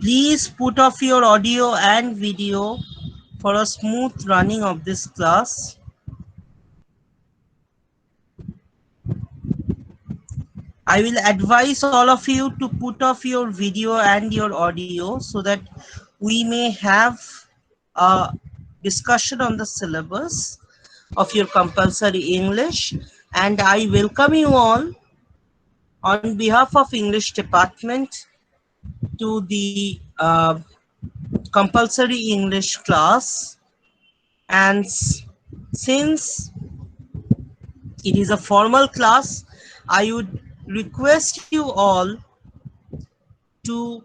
Please put off your audio and video for a smooth running of this class. I will advise all of you to put off your video and your audio so that we may have a discussion on the syllabus of your compulsory English. And I welcome you all on behalf of English department to the compulsory English class. And since it is a formal class, I would request you all to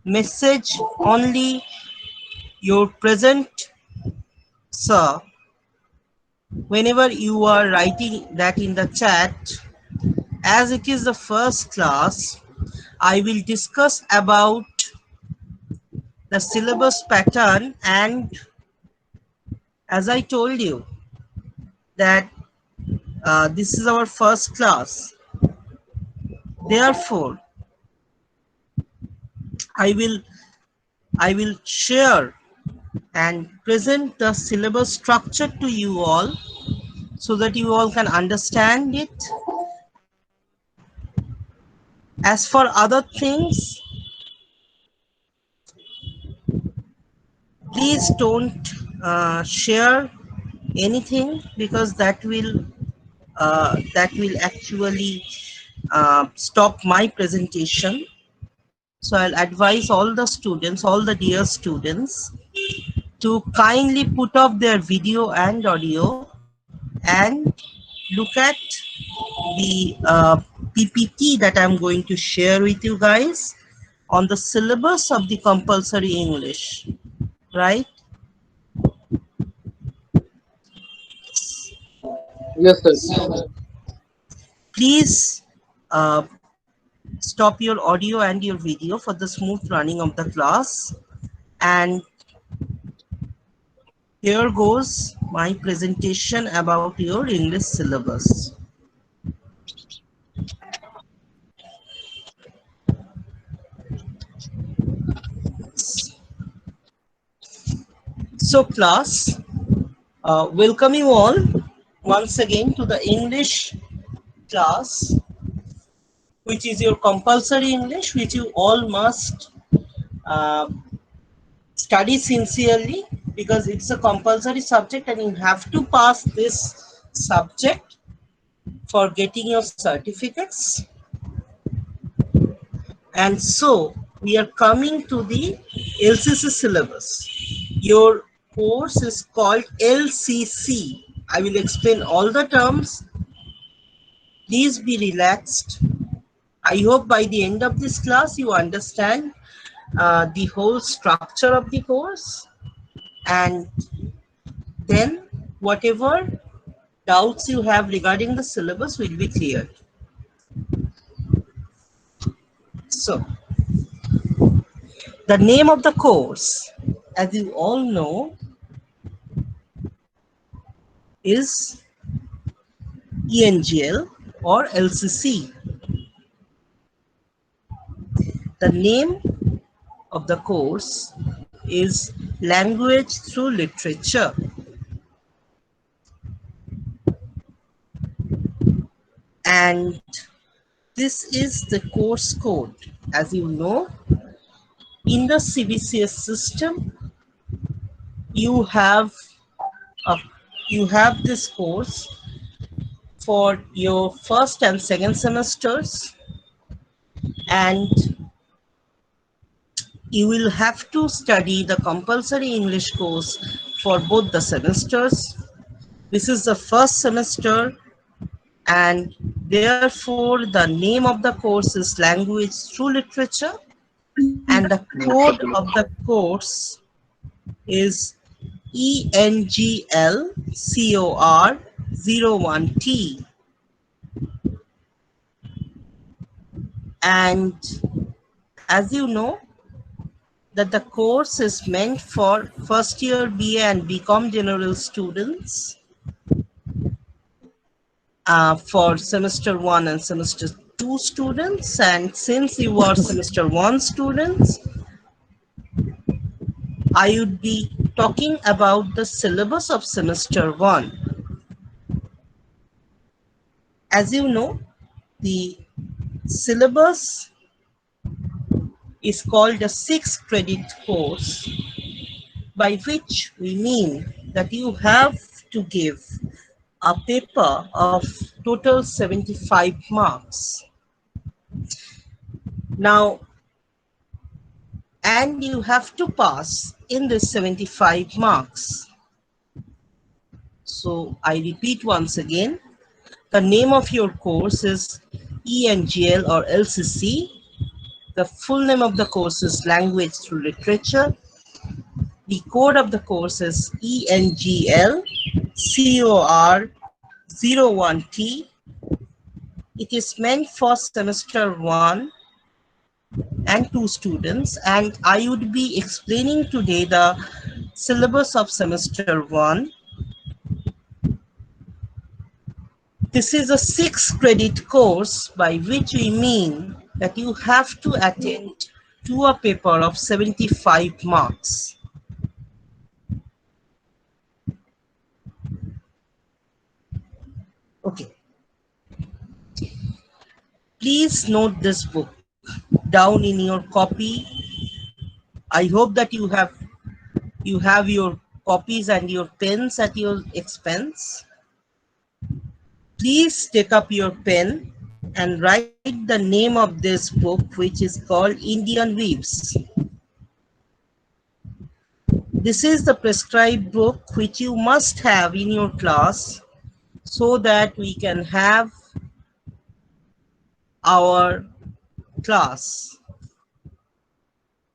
message only your present sir whenever you are writing that in the chat. As it is the first class, I will discuss about the syllabus pattern, and as I told you that this is our first class, therefore I will share and present the syllabus structure to you all so that you all can understand it. As for other things, please don't share anything, because that will actually stop my presentation. So I'll advise all the students, all the dear students, to kindly put off their video and audio and look at the PPT that I'm going to share with you guys on the syllabus of the compulsory English, right? Yes, sir. So please stop your audio and your video for the smooth running of the class. And here goes my presentation about your English syllabus. So class, welcome you all once again to the English class, which is your compulsory English, which you all must uh, study sincerely, because it's a compulsory subject and you have to pass this subject for getting your certificates. And so we are coming to the LCC syllabus. Your course is called LCC. I will explain all the terms. Please be relaxed. I hope by the end of this class you understand the whole structure of the course, and then whatever doubts you have regarding the syllabus will be cleared. So the name of the course, as you all know, is ENGL or LCC. The name of the course is Language Through Literature. And this is the course code. As you know, in the CBCS system, you have this course for your first and second semesters, and you will have to study the compulsory English course for both the semesters. This is the first semester, and therefore the name of the course is Language Through Literature, and the code of the course is ENGL COR 01T. And as you know, that the course is meant for first year BA and BCom general students for semester 1 and semester 2 students, and since you are semester 1 students, I would be talking about the syllabus of semester 1. As you know, the syllabus is called a 6-credit course, by which we mean that you have to give a paper of total 75 marks. Now, and you have to pass in this 75 marks. So I repeat once again, the name of your course is ENGL or LCC. The full name of the course is Language Through Literature. The code of the course is ENGL COR 01T. It is meant for semester 1 and 2 students, and I would be explaining today the syllabus of semester 1. This is a 6-credit course, by which we mean that you have to attend to a paper of 75 marks. Okay. Please note this book down in your copy. I hope that you have your copies and your pens at your expense. Please take up your pen and write the name of this book, which is called Indian Weaves. This is the prescribed book which you must have in your class so that we can have our class.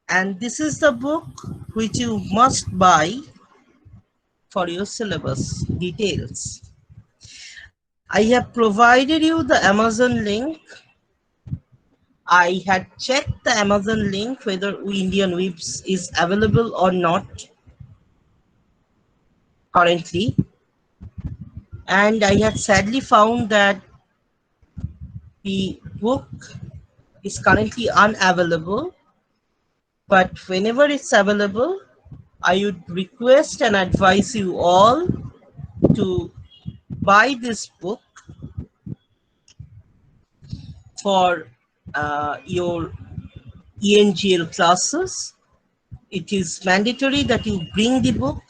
And this is the book which you must buy for your syllabus details. I have provided you the Amazon link. I had checked the Amazon link whether Indian Weaves is available or not currently. And I had sadly found that the book is currently unavailable. But whenever it's available, I would request and advise you all to buy this book for your ENGL classes. It is mandatory that you bring the book,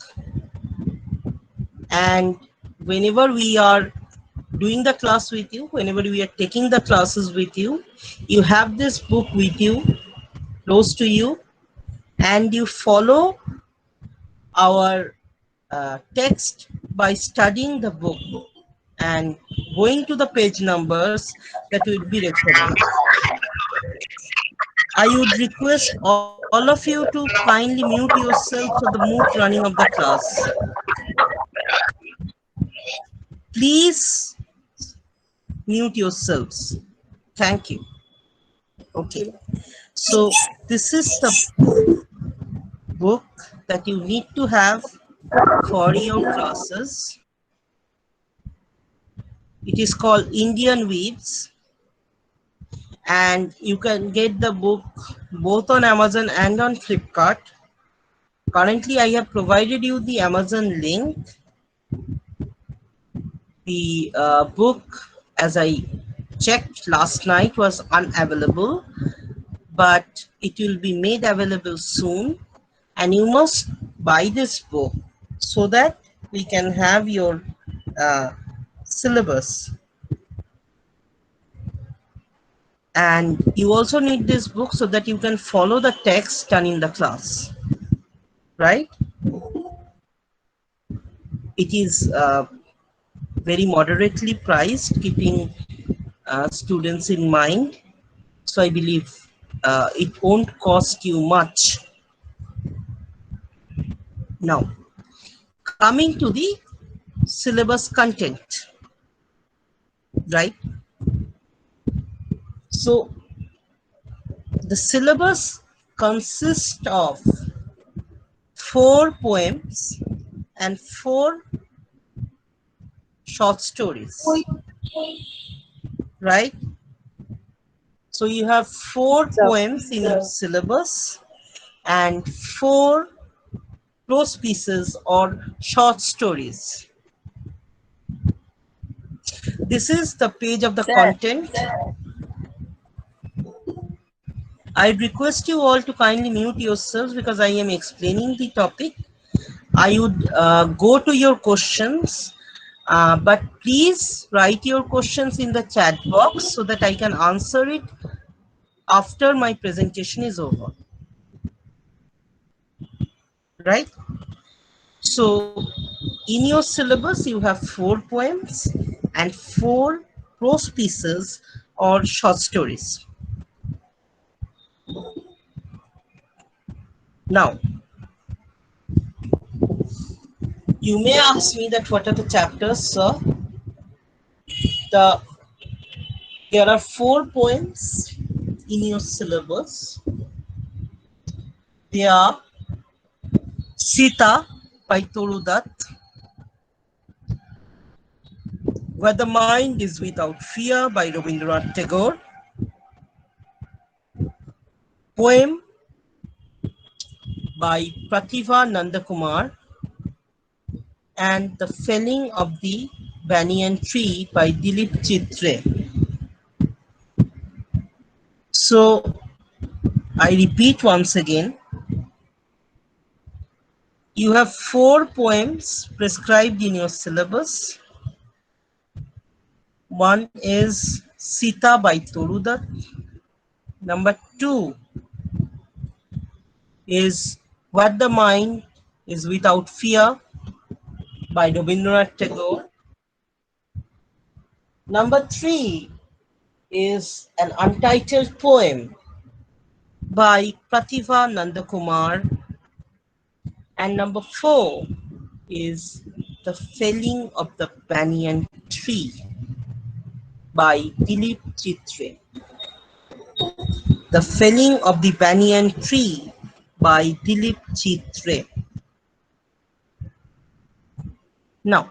and whenever we are doing the class with you, whenever we are taking the classes with you, you have this book with you, close to you, and you follow our text by studying the book and going to the page numbers that will be recommended. I would request all of you to kindly mute yourself for the smooth running of the class. Please mute yourselves. Thank you. Okay. So this is the book that you need to have for your classes. It is called Indian Weaves, and you can get the book both on Amazon and on Flipkart. Currently, I have provided you the Amazon link. The book, as I checked last night, was unavailable, but it will be made available soon, and you must buy this book so that we can have your syllabus. And you also need this book so that you can follow the text done in the class, right? It is very moderately priced, keeping students in mind. So I believe it won't cost you much. Now, coming to the syllabus content, right? So the syllabus consists of 4 poems and 4 short stories, right? So you have 4 So, poems in your syllabus and 4 prose pieces or short stories. This is the page of the sir, content. I request you all to kindly mute yourselves because I am explaining the topic. I would go to your questions, but please write your questions in the chat box so that I can answer it after my presentation is over. Right? So in your syllabus, you have 4 poems and 4 prose pieces or short stories. Now, you may ask me that what are the chapters, sir? The There are 4 poems in your syllabus. They are Sita by Toru Dutt, Where the Mind is Without Fear by Rabindranath Tagore, poem by Pratibha Nandakumar, and The Felling of the Banyan Tree by Dilip Chitre. So I repeat once again, you have 4 poems prescribed in your syllabus. One is Sita by Toru Dutt. Number 2 is What the Mind is Without Fear by Rabindranath Tagore. Number 3 is an untitled poem by Pratibha Nandakumar. And number 4 is The Felling of the Banyan Tree by Dilip Chitre. The Felling of the Banyan Tree by Dilip Chitre. Now,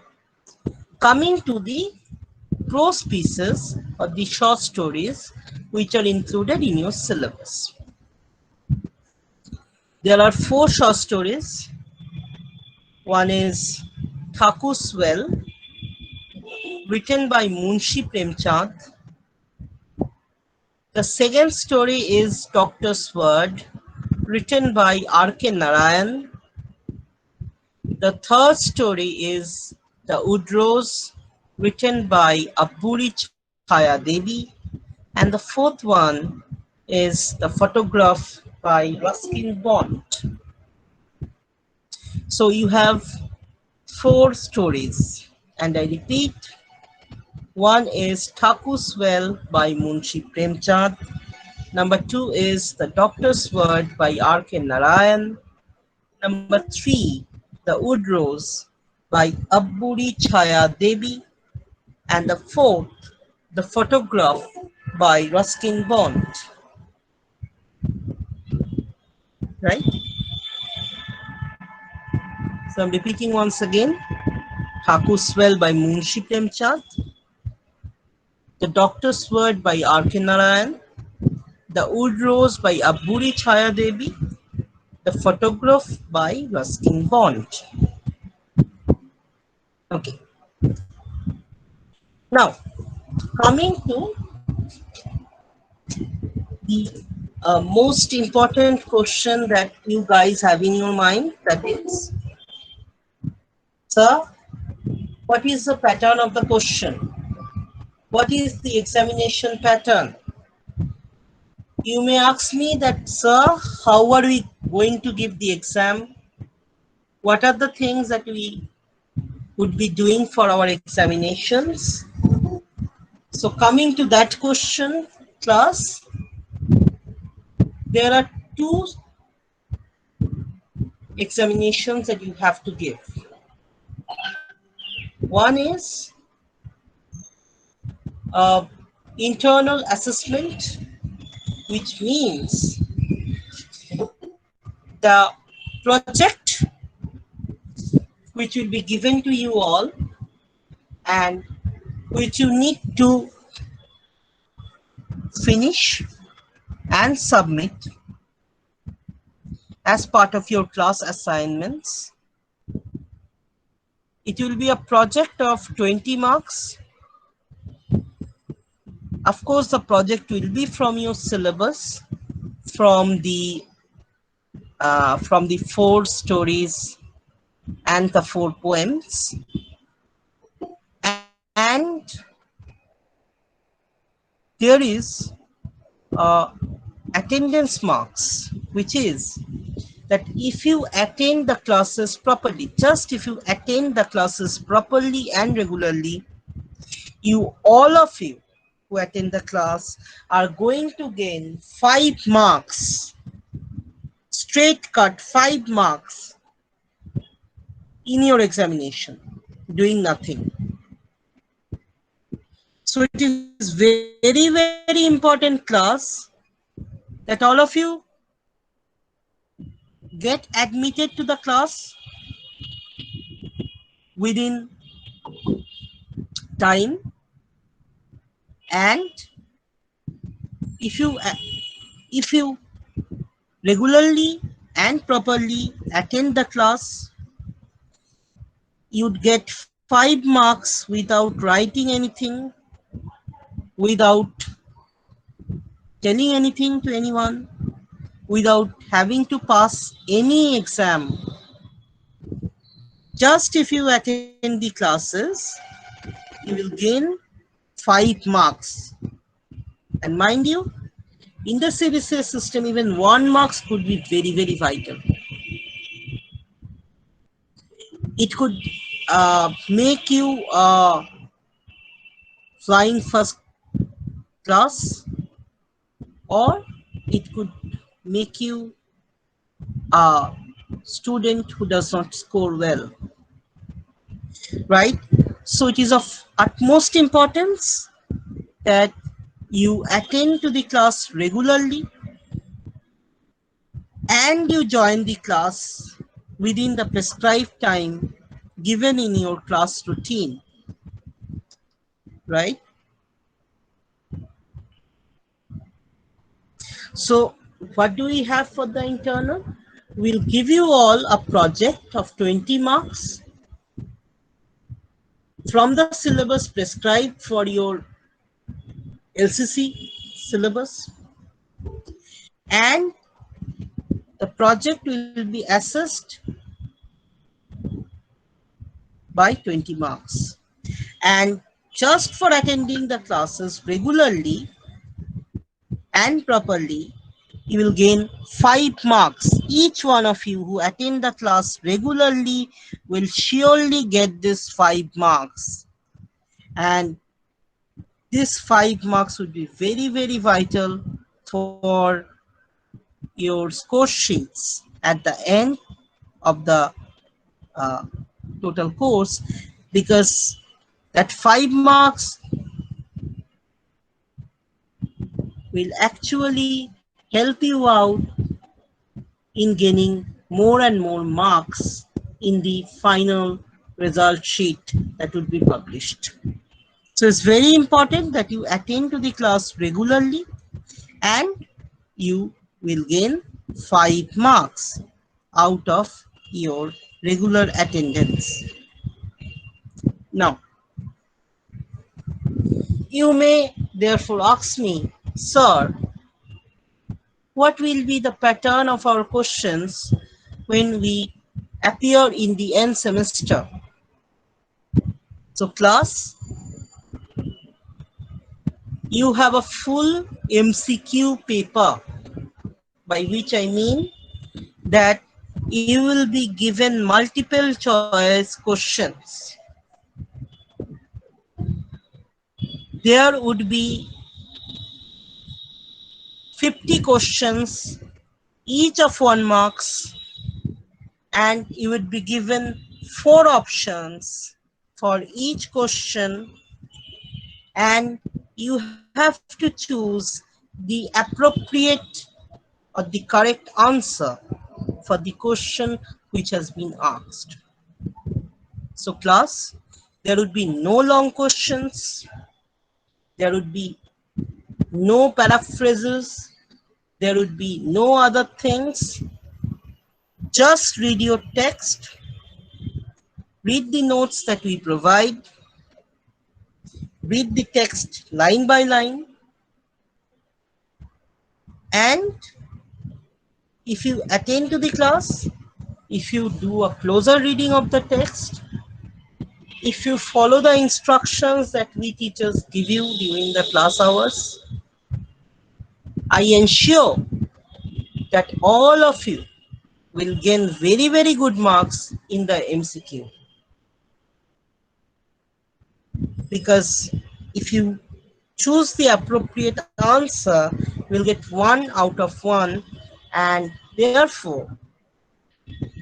coming to the prose pieces or the short stories which are included in your syllabus. There are 4 short stories. One is Thakur's Well, written by Munshi Premchand. The second story is Doctor's Word, written by R.K. Narayan. The third story is The Woodrose, written by Abburi Chaya Devi. And the fourth one is The Photograph by Ruskin Bond. So you have 4 stories, and I repeat, one is Thakur's Well by Munshi Premchand. Number 2 is The Doctor's Word by R.K. Narayan. Number 3, The Woodrose by Abburi Chaya Devi. And the fourth, The Photograph by Ruskin Bond. Right? So I'm repeating once again. Thakur's Well by Munshi Premchand, The Doctor's Word by R.K. Narayan, The Woodrose by Abburi Chaya Devi, The Photograph by Ruskin Bond. Okay. Now, coming to the most important question that you guys have in your mind, that is, sir, what is the pattern of the question? What is the examination pattern? You may ask me that, sir, how are we going to give the exam? What are the things that we would be doing for our examinations? So coming to that question, class, there are 2 examinations that you have to give. One is internal assessment, which means the project which will be given to you all and which you need to finish and submit as part of your class assignments. It will be a project of 20 marks. Of course, the project will be from your syllabus, from the 4 stories and the 4 poems, and there is attendance marks, which is that if you attend the classes properly, just if you attend the classes properly and regularly, all of you who attend the class are going to gain 5 marks, straight cut 5 marks in your examination, doing nothing. So it is very, very important class that all of you get admitted to the class within time, and if you regularly and properly attend the class, you'd get 5 marks without writing anything, without telling anything to anyone, without having to pass any exam. Just if you attend the classes, you will gain 5 marks. And mind you, in the CBCS system, even 1 marks could be very, very vital. It could make you flying first class, or it could make you a student who does not score well, right? So it is of utmost importance that you attend to the class regularly and you join the class within the prescribed time given in your class routine, right? So what do we have for the internal? We'll give you all a project of 20 marks from the syllabus prescribed for your LCC syllabus, and the project will be assessed by 20 marks. And just for attending the classes regularly and properly, you will gain 5 marks. Each one of you who attend the class regularly will surely get this 5 marks. And this 5 marks would be very, very vital for your score sheets at the end of the total course, because that 5 marks will actually help you out in gaining more and more marks in the final result sheet that would be published. So it's very important that you attend to the class regularly and you will gain 5 marks out of your regular attendance. Now, you may therefore ask me, sir, what will be the pattern of our questions when we appear in the end semester? So class, you have a full MCQ paper, by which I mean that you will be given multiple choice questions. There would be 50 questions, each of 1 marks, and you would be given 4 options for each question, and you have to choose the appropriate or the correct answer for the question which has been asked. So class, there would be no long questions, there would be no paraphrases, There would be no other things. Just read your text, read the notes that we provide, read the text line by line, and if you attend to the class, if you do a closer reading of the text, if you follow the instructions that we teachers give you during the class hours, I ensure that all of you will gain very, very good marks in the MCQ. Because if you choose the appropriate answer, you'll get 1 out of 1, and therefore,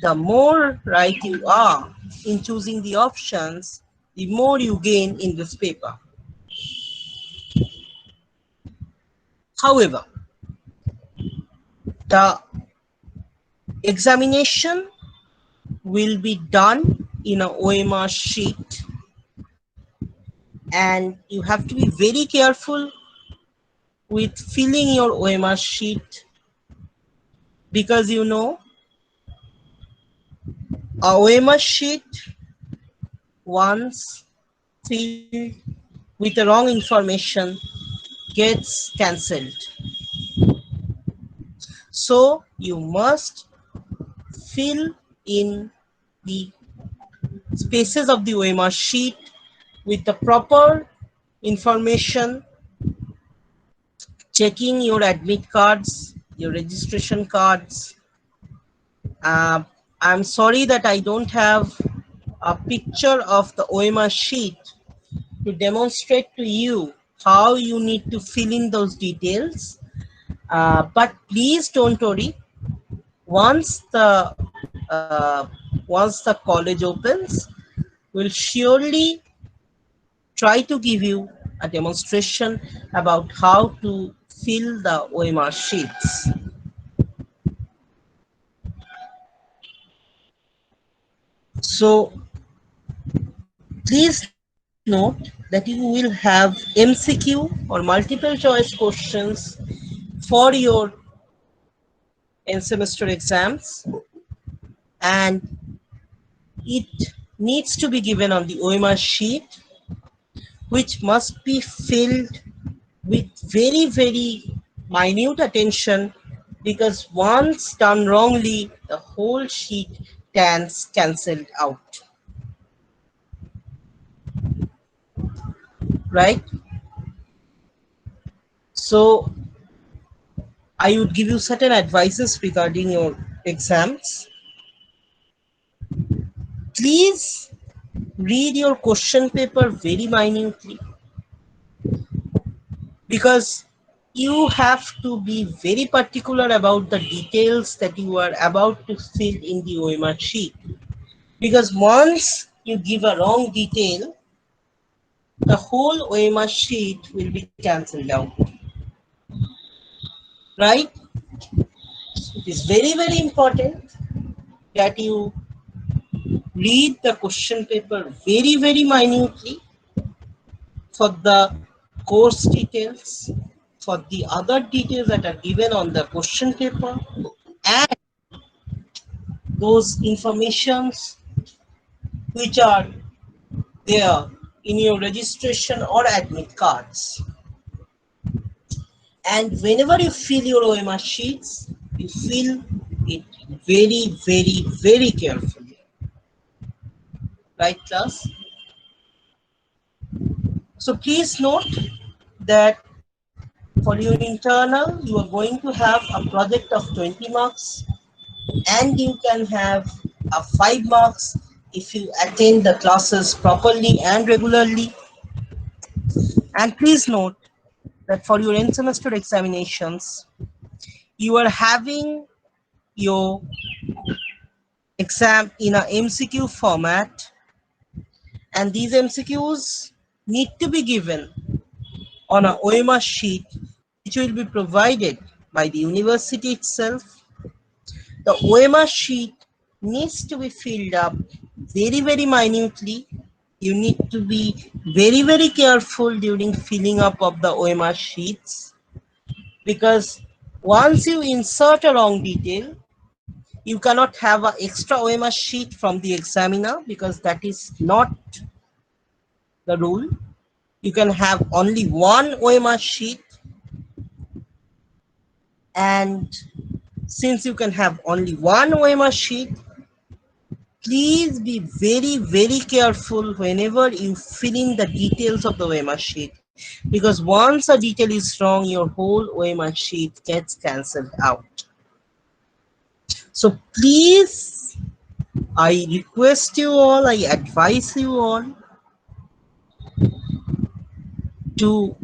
the more right you are in choosing the options, the more you gain in this paper. However, the examination will be done in a OMR sheet, and you have to be very careful with filling your OMR sheet, because you know a OMR sheet once filled with the wrong information gets cancelled. So you must fill in the spaces of the OMR sheet with the proper information, checking your admit cards, your registration cards. I'm sorry that I don't have a picture of the OMR sheet to demonstrate to you how you need to fill in those details. But please don't worry. Once the college opens, we'll surely try to give you a demonstration about how to fill the OMR sheets. So please note that you will have MCQ or multiple choice questions for your end semester exams, and it needs to be given on the OMR sheet, which must be filled with very, very minute attention, because once done wrongly, the whole sheet gets cancelled out. Right? So I would give you certain advices regarding your exams. Please read your question paper very minutely, because you have to be very particular about the details that you are about to fill in the OMR sheet. Because once you give a wrong detail, the whole OMR sheet will be cancelled out. Right? It is very, very important that you read the question paper very, very minutely for the course details, for the other details that are given on the question paper, and those informations which are there in your registration or admit cards. And whenever you fill your OMR sheets, you fill it very, very, very carefully. Right, class? So please note that for your internal, you are going to have a project of 20 marks, and you can have a 5 marks if you attend the classes properly and regularly. And please note that for your end semester examinations, you are having your exam in a MCQ format, and these MCQs need to be given on a OMR sheet, which will be provided by the university itself. The OMR sheet needs to be filled up very, very minutely. You need to be very, very careful during filling up of the OMR sheets, because Once you insert a wrong detail, you cannot have an extra OMR sheet from the examiner because that is not the rule. You can have only one OMR sheet, and since you can have only one OMR sheet, please be very careful whenever you fill in the details of the OMR sheet, because once a detail is wrong, your whole OMR sheet gets cancelled out. So please, I request you all, I advise you all to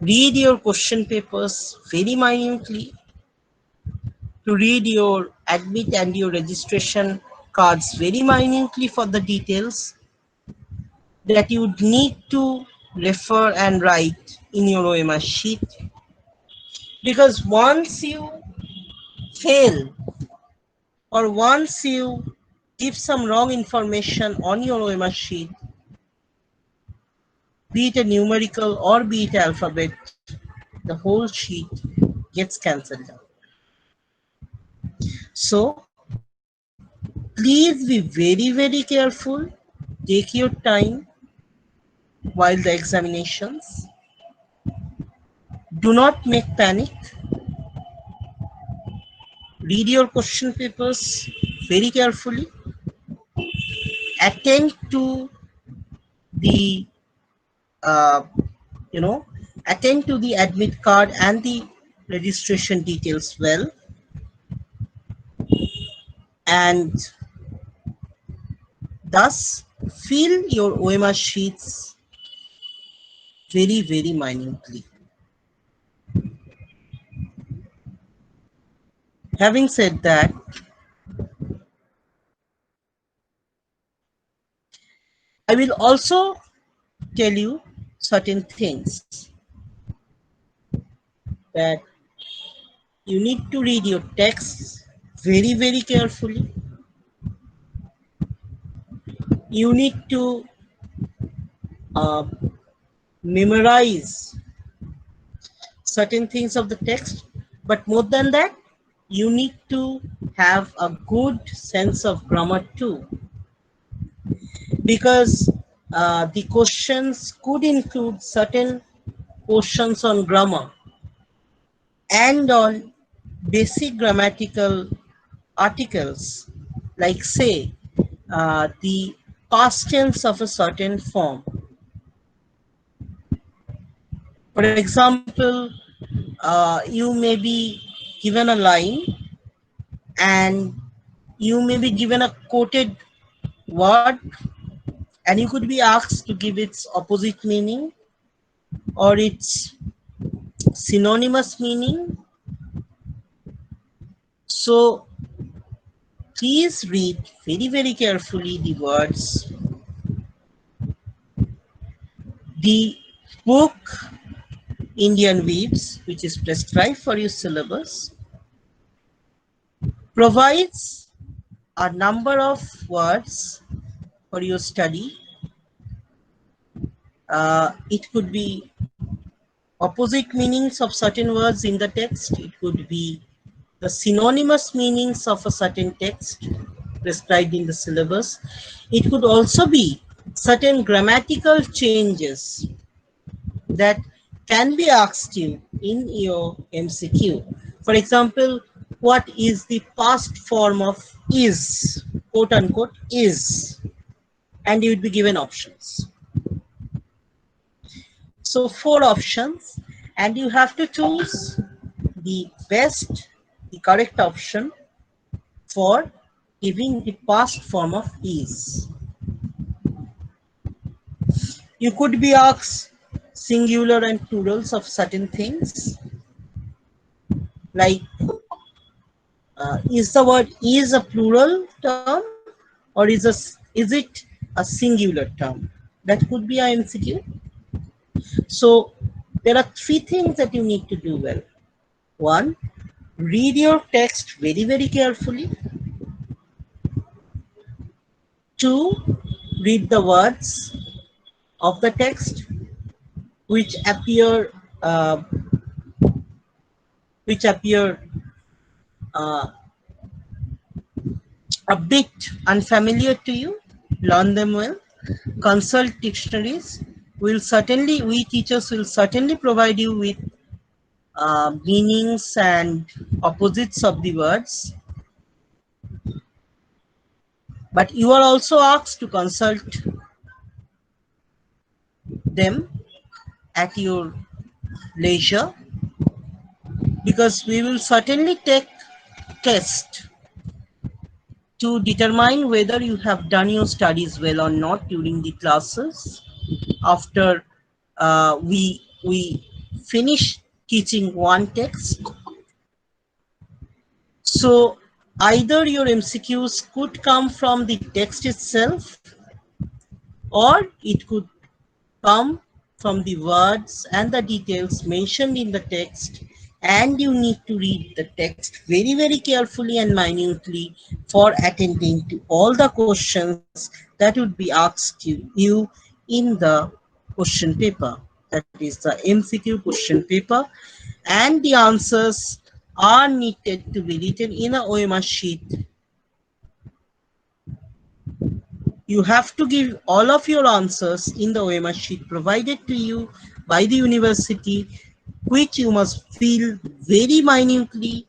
read your question papers very minutely, to read your admit and your registration cards very minutely for the details that you would need to refer and write in your OMR sheet. Because once you fail or once you give some wrong information on your OMR sheet, be it a numerical or be it alphabet, the whole sheet gets cancelled out. So please be very careful. Take your time while the examinations. Do not make panic. Read your question papers very carefully. Attend to the uh, attend to the admit card and the registration details well, and thus fill your OMR sheets very minutely. Having said that, I will also tell you certain things that you need to read your texts very carefully. You need to uh, memorize certain things of the text, but more than that, you need to have a good sense of grammar too, because the questions could include certain questions on grammar and on basic grammatical articles, like say the past tense of a certain form. For example, you may be given a line and you may be given a quoted word, and you could be asked to give its opposite meaning or its synonymous meaning. So please read very carefully the words. The book Indian Weaves, which is prescribed for your syllabus, provides a number of words for your study. It could be opposite meanings of certain words in the text. It could be the synonymous meanings of a certain text prescribed in the syllabus. It could also be certain grammatical changes that can be asked you in your MCQ. For example, what is the past form of is, quote unquote, is, and you would be given options. So 4 options, and you have to choose the best, the correct option for giving the past form of is. You could be asked singular and plurals of certain things, like is the word is a plural term or is it a singular term? That could be an MCQ. So there are 3 things that you need to do well. 1, read your text very carefully. 2, read the words of the text which appear which appear a bit unfamiliar to you, learn them well. Consult dictionaries. We teachers will certainly provide you with meanings and opposites of the words. But you are also asked to consult them at your leisure, because we will certainly take test to determine whether you have done your studies well or not during the classes. After we finish teaching one text, so either your MCQs could come from the text itself, or it could come from the words and the details mentioned in the text, and you need to read the text very, very carefully and minutely for attending to all the questions that would be asked you in the question paper, that is the MCQ question paper, and the answers are needed to be written in a OMR sheet. You have to give all of your answers in the OMR sheet provided to you by the university, which you must fill very minutely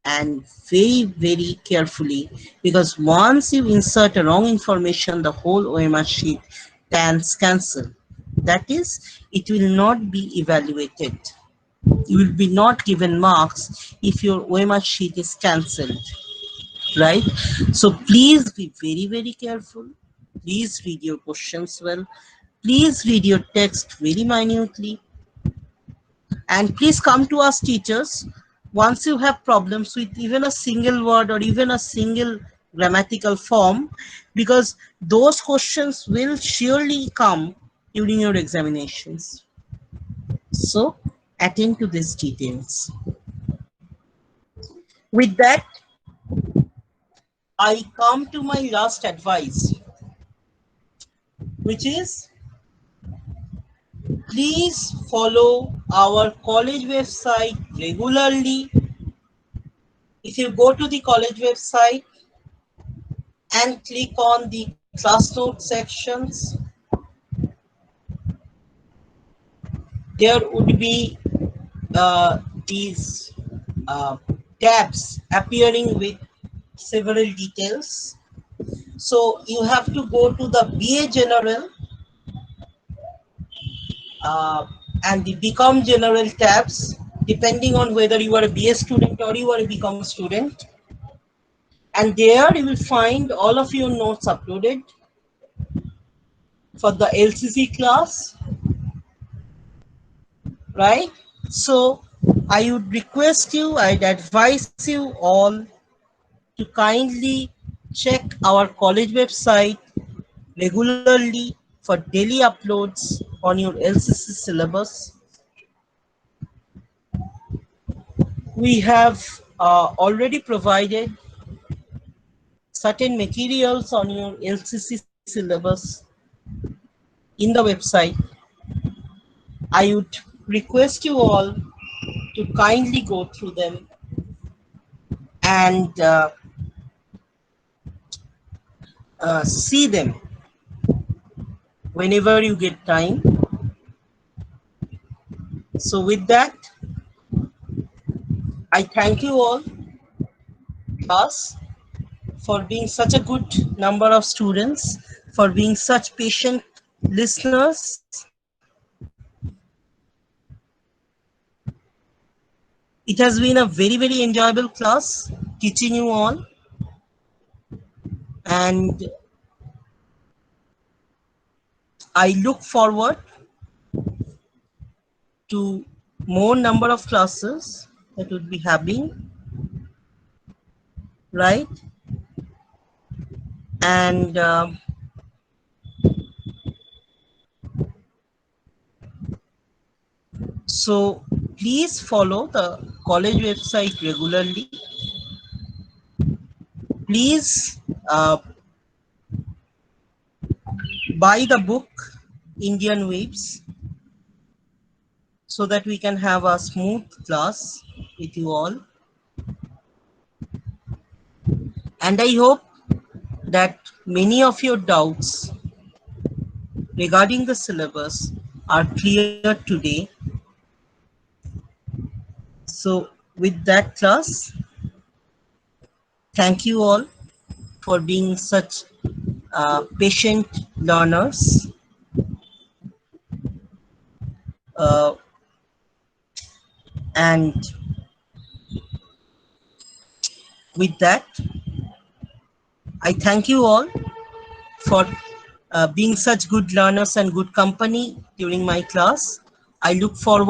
and very, very carefully, because once you insert a wrong information, the whole OMR sheet stands cancelled. That is, it will not be evaluated. You will be not given marks if your OMR sheet is cancelled, right? So please be very, very careful. Please read your questions well. Please read your text very minutely. And please come to us teachers once you have problems with even a single word or even a single grammatical form, because those questions will surely come during your examinations. So attend to these details. With that, I come to my last advice, which is please follow our college website regularly. If you go to the college website and click on the class notes sections, there would be these tabs appearing with several details. So you have to go to the BA General and the Become General tabs, depending on whether you are a BA student or you are a Become student. And there you will find all of your notes uploaded for the LCC class, right? So I would request you, I'd advise you all to kindly check our college website regularly for daily uploads on your LCC syllabus. We have already provided certain materials on your LCC syllabus in the website. I would request you all to kindly go through them and see them whenever you get time. So with that, I thank you all, class, for being such a good number of students, for being such patient listeners. It has been a very, very enjoyable class teaching you all. And I look forward to more number of classes that would be having, right? And so please follow the college website regularly. Please buy the book Indian Waves, so that we can have a smooth class with you all. And I hope that many of your doubts regarding the syllabus are clear today. So with that class, thank you all for being such patient learners. And with that, I thank you all for being such good learners and good company during my class. I look forward